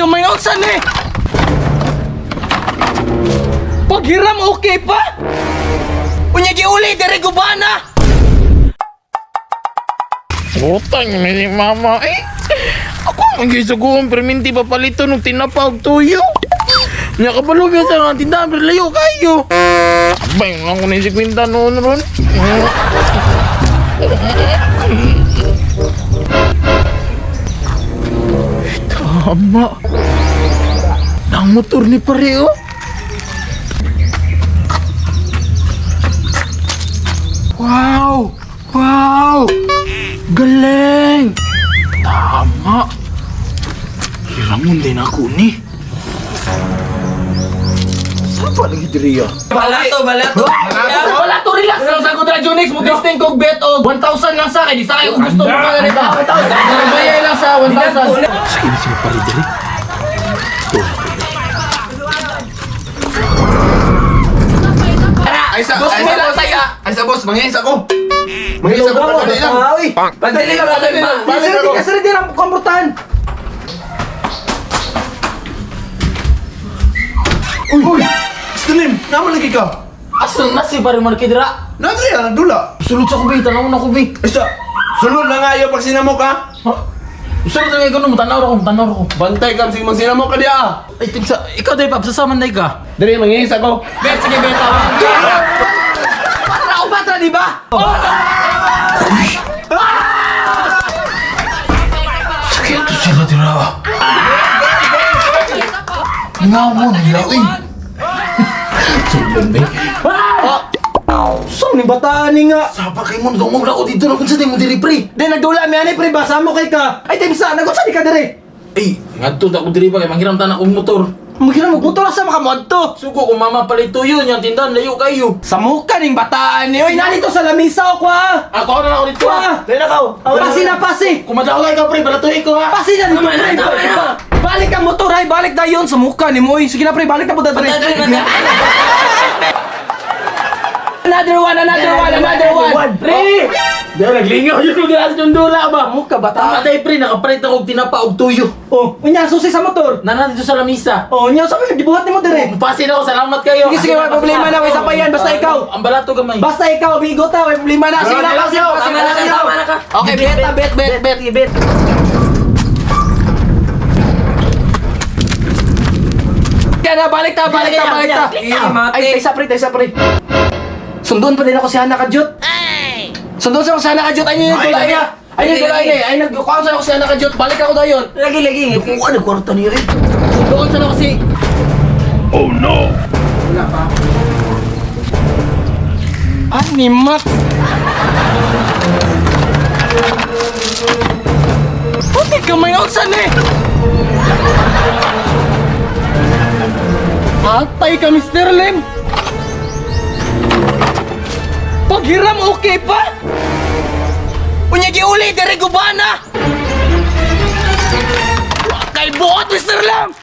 gamay na unsan eh. Paghiram okay pa? Unya giuli dere gubana. Utang na si mama eh. Ako magisuguan perminti papalito nung tinapag tuyo. Nya kapalo biya sa nga tindahan pero layo kayo. Abay nga ko na si Quinta noon ron. Tama. Nang motor ni pare oh. Wow! Wow! Galing! Tama! Hiramon din ako ni. Saan pa lagi diri ah? Balato. Balato, relax lang sa kontra Junix. Mag-testing kog bet og 1,000 lang sa akin. Di sa akin kung gusto mo ka na nito. 1,000. Bayay lang sa 1,000. Sige na sila pare diri. Ay sa Boss, wala saya. Ay sa boss, mangis ako. Mangis ako padali lang. Padali lang. Balik ako. Kasi din ang komportahan. Uy! Slim, naman lagi ka. Asan na si pare Markidra? Nadri ah, nagdula. Sulod sa kubi, tanaw na kubi. Ay sa, sulod na nga yung pag sinamok ka. Sulod na nga ikaw, tanaw ko. Bantay ka, sige magsinamok ka diya ah. Ay, tigsa, ikaw day Pap, sasaman day ka. Dali, mangis ako. Bet, sige, bet, tawag. Patra o patra, di ba? Sakit to sila dira. Ngawo nila eh. Sulan ba? Saan ni bataan ni nga? Sa pa kay mo dumog na ko dito na kung sa mo diri pre. Di, nagdula mi ani pre, basa mo kay ka. Ay, timsa, nagkot di ka dire. Eh, ngadto ta ko diri ba kay manghiram ta na kong motor. Magkira mo, buto lang sa makamod to. Suko kung mama palito yun, yung tindahan layo kayo. Sa muka ning bataan ni. Oy, nani to sa lamisa o kwa. Ako na ako dito Kwa. ah. Dali na ka. Pasi na, pasi. Kumadaway ka pre, balatuhin ko ha. Pasi na dito, pre. Balik ang motor, ay. Balik na yun sa muka ni mo. Oy, sige na, pre. Balik na po dito, pre. Another one. Pre! Dahil naglingaw yun kung nasa yung dula ba? Muka, Tama bataan. tayo pre, nakapalit ako tinapa og tuyo. Oh, unya, susi sa motor. Nana dito sa lamisa. Oh, unya, sabi, gibuhat ni mo dire. Pasin ako, salamat kayo. Sige, may problema na. Isa pa yan, basta ikaw. Ang balato gamay. Basta ikaw, bigo ta. May problema na. Sige na, pasi. Tama na ka. Okay, bet. Kaya na, balik ta. Ay, taysa pre. Sundon pa din ako si Hana Kajut. Sundon sa ako si Hana Kajut. Ay, yung tulay niya. Ay, nagkukuhan sa ako si Hana Kajut. Balik ako dayon. Lagi. Ano kwarto niyo eh? Doon sa ako si... Oh no! Wala pa. Animak! Pati kamay na saan eh! Atay ka, Mr. Lim! Paghiram okay pa? Unya giuli, dere gubana! Kay buot, Mr. Lim!